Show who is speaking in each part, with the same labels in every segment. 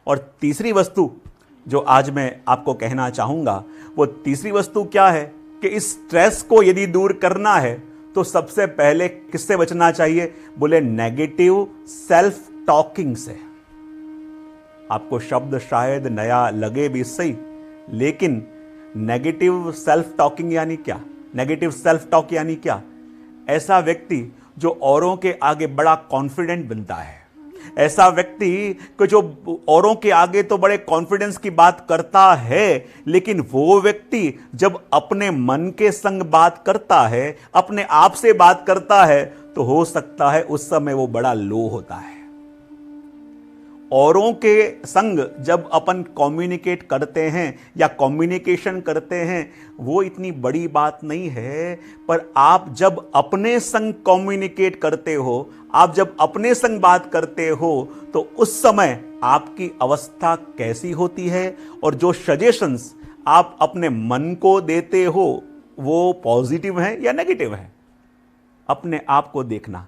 Speaker 1: और तीसरी वस्तु जो आज मैं आपको कहना चाहूंगा, वो तीसरी वस्तु क्या है कि इस स्ट्रेस को यदि दूर करना है तो सबसे पहले किससे बचना चाहिए? बोले नेगेटिव सेल्फ टॉकिंग से। आपको शब्द शायद नया लगे भी सही, लेकिन नेगेटिव सेल्फ टॉकिंग यानी क्या? नेगेटिव सेल्फ टॉक यानी क्या? ऐसा व्यक्ति जो औरों के आगे बड़ा कॉन्फिडेंट बनता है, ऐसा व्यक्ति को जो औरों के आगे तो बड़े कॉन्फिडेंस की बात करता है, लेकिन वो व्यक्ति जब अपने मन के संग बात करता है, अपने आप से बात करता है, तो हो सकता है उस समय वो बड़ा लो होता है। औरों के संग जब अपन कम्युनिकेट करते हैं या कम्युनिकेशन करते हैं, वो इतनी बड़ी बात नहीं है, पर आप जब अपने संग कम्युनिकेट करते हो, आप जब अपने संग बात करते हो, तो उस समय आपकी अवस्था कैसी होती है और जो सजेशंस आप अपने मन को देते हो वो पॉजिटिव है या नेगेटिव है? अपने आप को देखना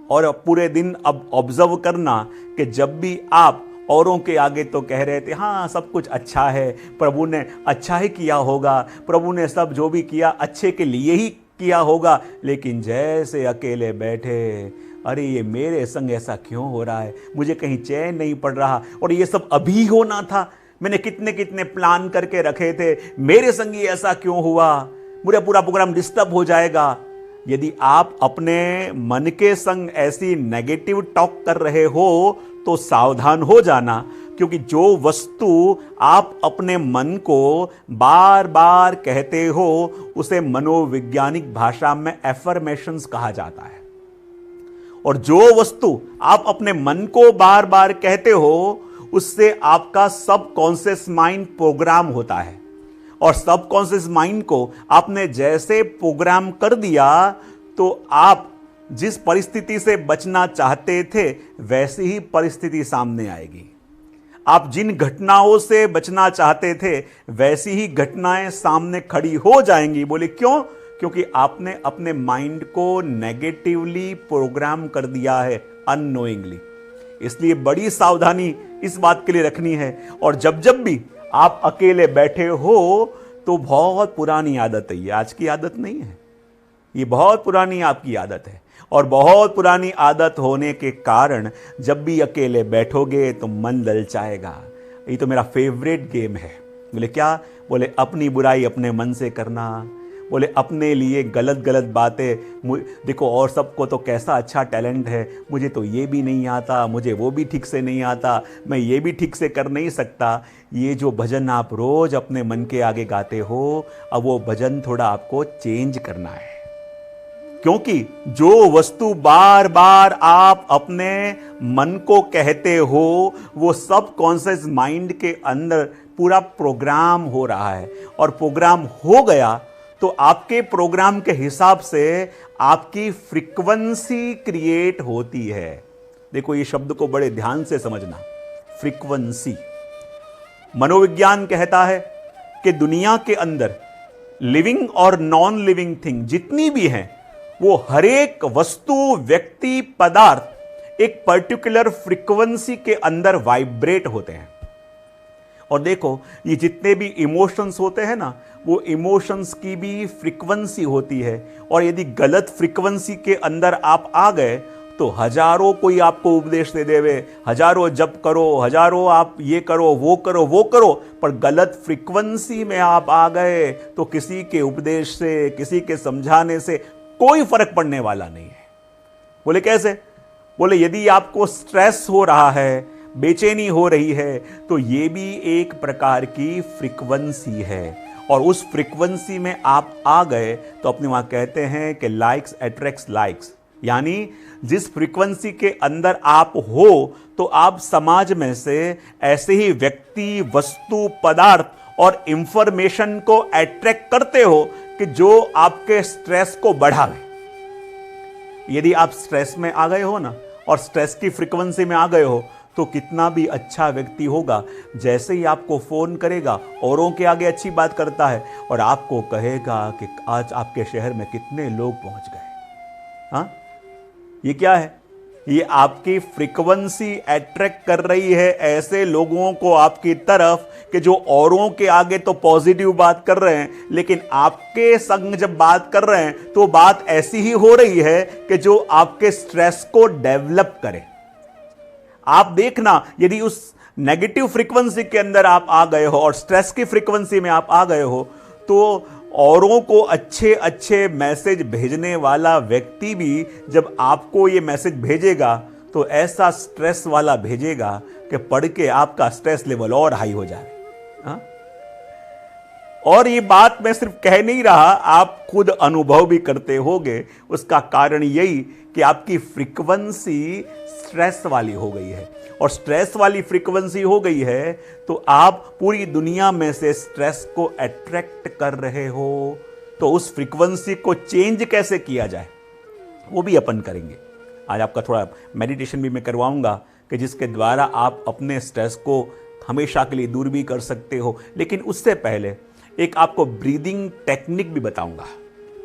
Speaker 1: और पूरे दिन अब ऑब्जर्व करना कि जब भी आप औरों के आगे तो कह रहे थे हाँ सब कुछ अच्छा है, प्रभु ने अच्छा ही किया होगा, प्रभु ने सब जो भी किया अच्छे के लिए ही किया होगा, लेकिन जैसे अकेले बैठे, अरे ये मेरे संग ऐसा क्यों हो रहा है, मुझे कहीं चैन नहीं पड़ रहा, और ये सब अभी होना था, मैंने कितने कितने प्लान करके रखे थे, मेरे संग ही ऐसा क्यों हुआ, मेरा पूरा प्रोग्राम डिस्टर्ब हो जाएगा। यदि आप अपने मन के संग ऐसी नेगेटिव टॉक कर रहे हो तो सावधान हो जाना, क्योंकि जो वस्तु आप अपने मन को बार बार कहते हो उसे मनोवैज्ञानिक भाषा में एफर्मेशंस कहा जाता है। और जो वस्तु आप अपने मन को बार बार कहते हो उससे आपका सबकॉन्शियस माइंड प्रोग्राम होता है, और सबकॉन्शियस माइंड को आपने जैसे प्रोग्राम कर दिया तो आप जिस परिस्थिति से बचना चाहते थे वैसी ही परिस्थिति सामने आएगी। आप जिन घटनाओं से बचना चाहते थे वैसी ही घटनाएं सामने खड़ी हो जाएंगी। बोले क्यों? क्योंकि आपने अपने माइंड को नेगेटिवली प्रोग्राम कर दिया है अननोइंगली। इसलिए बड़ी सावधानी इस बात के लिए रखनी है। और जब जब भी आप अकेले बैठे हो तो बहुत पुरानी आदत है, ये आज की आदत नहीं है, ये बहुत पुरानी आपकी आदत है। और बहुत पुरानी आदत होने के कारण जब भी अकेले बैठोगे तो मन ललचाएगा। ये तो मेरा फेवरेट गेम है। बोले क्या? बोले अपनी बुराई अपने मन से करना, बोले अपने लिए गलत गलत बातें, देखो और सबको तो कैसा अच्छा टैलेंट है, मुझे तो ये भी नहीं आता, मुझे वो भी ठीक से नहीं आता, मैं ये भी ठीक से कर नहीं सकता। ये जो भजन आप रोज अपने मन के आगे गाते हो, अब वो भजन थोड़ा आपको चेंज करना है, क्योंकि जो वस्तु बार बार आप अपने मन को कहते हो वो सबकॉन्शियस माइंड के अंदर पूरा प्रोग्राम हो रहा है। और प्रोग्राम हो गया तो आपके प्रोग्राम के हिसाब से आपकी फ्रीक्वेंसी क्रिएट होती है। देखो ये शब्द को बड़े ध्यान से समझना, फ्रीक्वेंसी। मनोविज्ञान कहता है कि दुनिया के अंदर लिविंग और नॉन लिविंग थिंग जितनी भी हैं वो हर एक वस्तु, व्यक्ति, पदार्थ एक पर्टिकुलर फ्रीक्वेंसी के अंदर वाइब्रेट होते हैं। और देखो ये जितने भी इमोशंस होते हैं ना, वो इमोशंस की भी फ्रीक्वेंसी होती है। और यदि गलत फ्रीक्वेंसी के अंदर आप आ गए तो हजारों कोई आपको उपदेश दे देवे, हजारों जप करो, हजारों आप ये करो वो करो वो करो, पर गलत फ्रीक्वेंसी में आप आ गए तो किसी के उपदेश से, किसी के समझाने से कोई फर्क पड़ने वाला नहीं है। बोले कैसे? बोले यदि आपको स्ट्रेस हो रहा है, बेचैनी हो रही है, तो ये भी एक प्रकार की फ्रीक्वेंसी है। और उस फ्रीक्वेंसी में आप आ गए तो अपने वहां कहते हैं कि लाइक्स अट्रैक्ट्स लाइक्स, यानी जिस फ्रीक्वेंसी के अंदर आप हो तो आप समाज में से ऐसे ही व्यक्ति, वस्तु, पदार्थ और इंफॉर्मेशन को अट्रैक्ट करते हो कि जो आपके स्ट्रेस को बढ़ावे। यदि आप स्ट्रेस में आ गए हो ना और स्ट्रेस की फ्रीक्वेंसी में आ गए हो तो कितना भी अच्छा व्यक्ति होगा, जैसे ही आपको फोन करेगा औरों के आगे अच्छी बात करता है और आपको कहेगा कि आज आपके शहर में कितने लोग पहुंच गए, हाँ, ये क्या है? ये आपकी फ्रीक्वेंसी अट्रैक्ट कर रही है ऐसे लोगों को आपकी तरफ कि जो औरों के आगे तो पॉजिटिव बात कर रहे हैं, लेकिन आपके संग जब बात कर रहे हैं तो बात ऐसी ही हो रही है कि जो आपके स्ट्रेस को डेवलप करे। आप देखना, यदि उस नेगेटिव फ्रीक्वेंसी के अंदर आप आ गए हो और स्ट्रेस की फ्रीक्वेंसी में आप आ गए हो, तो औरों को अच्छे अच्छे मैसेज भेजने वाला व्यक्ति भी जब आपको ये मैसेज भेजेगा तो ऐसा स्ट्रेस वाला भेजेगा कि पढ़ के आपका स्ट्रेस लेवल और हाई हो जाए। हाँ? और ये बात मैं सिर्फ कह नहीं रहा, आप खुद अनुभव भी करते होंगे। उसका कारण यही कि आपकी फ्रीक्वेंसी स्ट्रेस वाली हो गई है, और स्ट्रेस वाली फ्रीक्वेंसी हो गई है तो आप पूरी दुनिया में से स्ट्रेस को अट्रैक्ट कर रहे हो। तो उस फ्रीक्वेंसी को चेंज कैसे किया जाए वो भी अपन करेंगे। आज आपका थोड़ा मेडिटेशन भी मैं करवाऊंगा कि जिसके द्वारा आप अपने स्ट्रेस को हमेशा के लिए दूर भी कर सकते हो। लेकिन उससे पहले एक आपको ब्रीदिंग टेक्निक भी बताऊंगा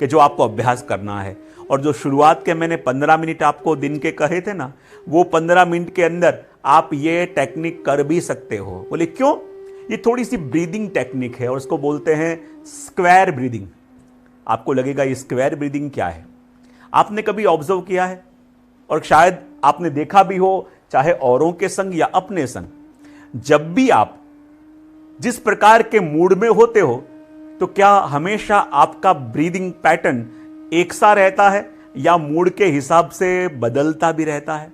Speaker 1: कि जो आपको अभ्यास करना है। और जो शुरुआत के मैंने 15 मिनट आपको दिन के कहे थे ना, वो 15 मिनट के अंदर आप ये टेक्निक कर भी सकते हो। बोले क्यों? ये थोड़ी सी ब्रीदिंग टेक्निक है और उसको बोलते हैं स्क्वायर ब्रीदिंग। आपको लगेगा ये स्क्वायर ब्रीदिंग क्या है? आपने कभी ऑब्जर्व किया है और शायद आपने देखा भी हो, चाहे औरों के संग या अपने संग, जब भी आप जिस प्रकार के मूड में होते हो तो क्या हमेशा आपका ब्रीदिंग पैटर्न एक सा रहता है या मूड के हिसाब से बदलता भी रहता है?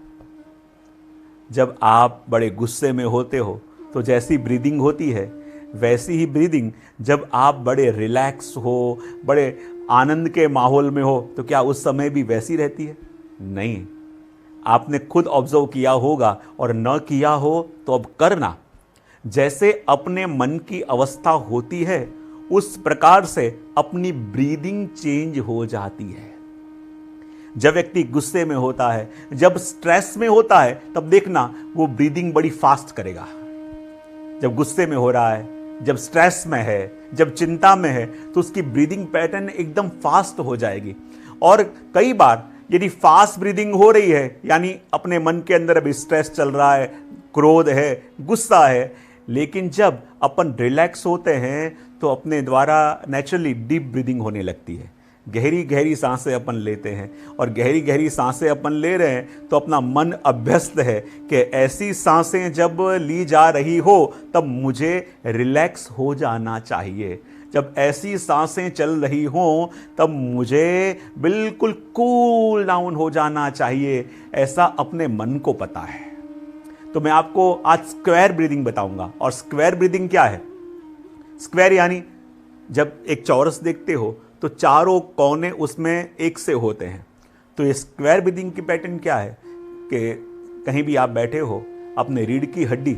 Speaker 1: जब आप बड़े गुस्से में होते हो तो जैसी ब्रीदिंग होती है वैसी ही ब्रीदिंग जब आप बड़े रिलैक्स हो, बड़े आनंद के माहौल में हो, तो क्या उस समय भी वैसी रहती है? नहीं। आपने खुद ऑब्जर्व किया होगा, और न किया हो तो अब करना। जैसे अपने मन की अवस्था होती है उस प्रकार से अपनी ब्रीदिंग चेंज हो जाती है। जब व्यक्ति गुस्से में होता है, जब स्ट्रेस में होता है, तब देखना वो ब्रीदिंग बड़ी फास्ट करेगा। जब गुस्से में हो रहा है, जब स्ट्रेस में है, जब चिंता में है, तो उसकी ब्रीदिंग पैटर्न एकदम फास्ट हो जाएगी। और कई बार यदि फास्ट ब्रीदिंग हो रही है, यानी अपने मन के अंदर अभी स्ट्रेस चल रहा है, क्रोध है, गुस्सा है, लेकिन जब अपन रिलैक्स होते हैं तो अपने द्वारा नेचुरली डीप ब्रीदिंग होने लगती है। गहरी गहरी सांसें अपन लेते हैं, और गहरी गहरी सांसें अपन ले रहे हैं तो अपना मन अभ्यस्त है कि ऐसी सांसें जब ली जा रही हो तब मुझे रिलैक्स हो जाना चाहिए। जब ऐसी सांसें चल रही हों तब मुझे बिल्कुल कूल डाउन हो जाना चाहिए। ऐसा अपने मन को पता है। तो मैं आपको आज स्क्वायर ब्रीदिंग बताऊंगा। और स्क्वायर ब्रीदिंग क्या है? स्क्वायर यानी जब एक चौरस देखते हो तो चारों कोने उसमें एक से होते हैं। तो ये स्क्वायर ब्रीदिंग की पैटर्न क्या है कि कहीं भी आप बैठे हो, अपने रीढ़ की हड्डी,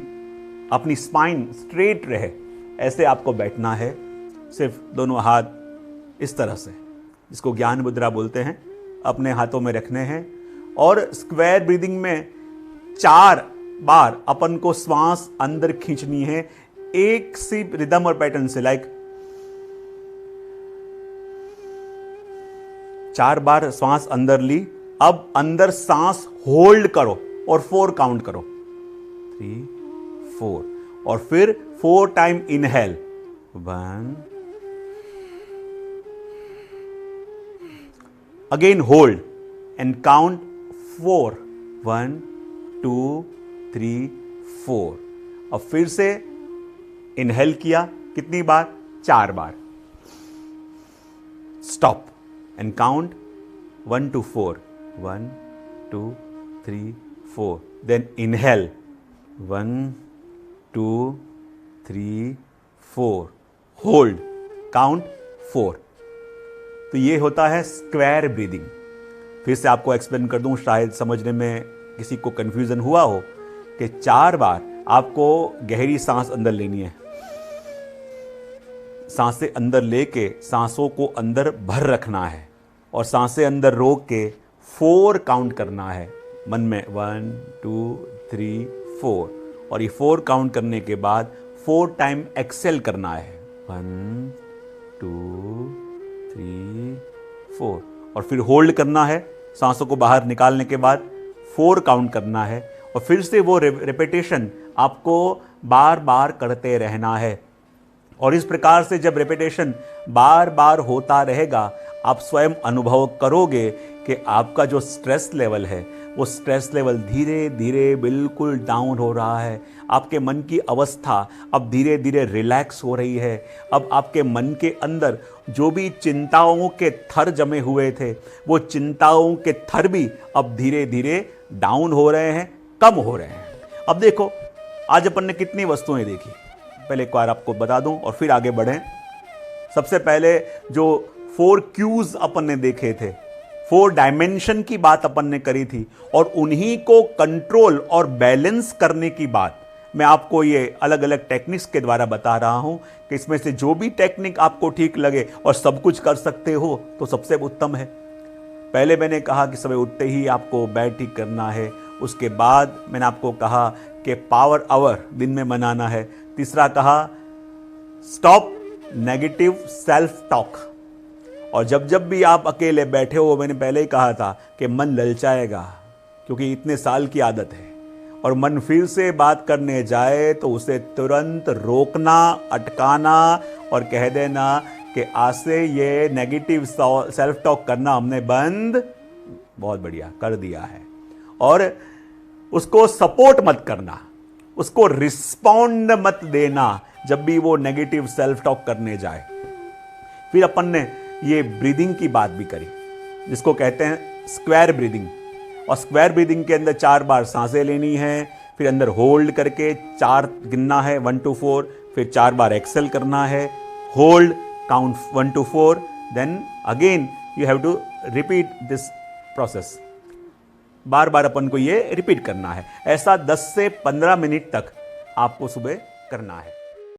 Speaker 1: अपनी स्पाइन स्ट्रेट रहे, ऐसे आपको बैठना है। सिर्फ दोनों हाथ इस तरह से, जिसको ज्ञान मुद्रा बोलते हैं, अपने हाथों में रखने हैं। और स्क्वायर ब्रीदिंग में 4 बार अपन को श्वास अंदर खींचनी है, एक सी रिदम और पैटर्न से। लाइक 4 बार श्वास अंदर ली, अब अंदर सांस होल्ड करो और 4 काउंट करो, 3, 4, और फिर 4 time inhale, 1, again hold and count 4, 1, 2, 3, 4, और फिर से इनहेल किया, कितनी बार? 4 बार। Stop and count 1 to 4, 1, 2, 3, 4, then inhale 1, 2, 3, 4, hold, count 4। तो ये होता है स्क्वायर ब्रीदिंग। फिर से आपको एक्सप्लेन कर दूं, शायद समझने में किसी को कंफ्यूजन हुआ हो, कि 4 बार आपको गहरी सांस अंदर लेनी है। सांसें अंदर लेके सांसों को अंदर भर रखना है, और सांसें अंदर रोक के 4 काउंट करना है मन में, 1, 2, 3, 4, और ये 4 काउंट करने के बाद 4 टाइम एक्सेल करना है, 1, 2, 3, 4, और फिर होल्ड करना है सांसों को बाहर निकालने के बाद 4 काउंट करना है और फिर से वो रिपीटेशन आपको बार बार करते रहना है। और इस प्रकार से जब रिपीटेशन बार बार होता रहेगा, आप स्वयं अनुभव करोगे कि आपका जो स्ट्रेस लेवल है वो स्ट्रेस लेवल धीरे धीरे बिल्कुल डाउन हो रहा है। आपके मन की अवस्था अब धीरे धीरे रिलैक्स हो रही है। अब आपके मन के अंदर जो भी चिंताओं के थर जमे हुए थे, वो चिंताओं के थर भी अब धीरे धीरे डाउन हो रहे हैं, कम हो रहे हैं। अब देखो, आज अपन ने कितनी वस्तुएं देखी, पहले एक बार आपको बता दूं और फिर आगे बढ़ें। सबसे पहले जो 4 क्यूज अपन ने देखे थे, 4 डायमेंशन की बात अपन ने करी थी, और उन्हीं को कंट्रोल और बैलेंस करने की बात मैं आपको ये अलग अलग टेक्निक्स के द्वारा बता रहा हूं कि इसमें से जो भी टेक्निक आपको ठीक लगे और सब कुछ कर सकते हो तो सबसे उत्तम है। पहले मैंने कहा कि सुबह उठते ही आपको बेड ठीक करना है। उसके बाद मैंने आपको कहा कि पावर आवर दिन में मनाना है। तीसरा कहा स्टॉप नेगेटिव सेल्फ टॉक। और जब भी आप अकेले बैठे हो, मैंने पहले ही कहा था कि मन ललचाएगा, क्योंकि इतने साल की आदत है, और मन फिर से बात करने जाए तो उसे तुरंत रोकना, अटकाना और कह देना कि आज से ये नेगेटिव सेल्फ टॉक करना हमने बंद, बहुत बढ़िया, कर दिया है। और उसको सपोर्ट मत करना, उसको रिस्पॉन्ड मत देना जब भी वो नेगेटिव सेल्फ टॉक करने जाए। फिर अपन ने ये ब्रीदिंग की बात भी करी, जिसको कहते हैं स्क्वायर ब्रीदिंग। और स्क्वायर ब्रीदिंग के अंदर 4 बार सांसें लेनी है, फिर अंदर होल्ड करके 4 गिनना है 1 to 4, फिर 4 बार एक्सेल करना है, hold, count 1 to 4, then again you have to repeat this process. बार बार अपन को ये रिपीट करना है। ऐसा 10 से 15 मिनट तक आपको सुबह करना है।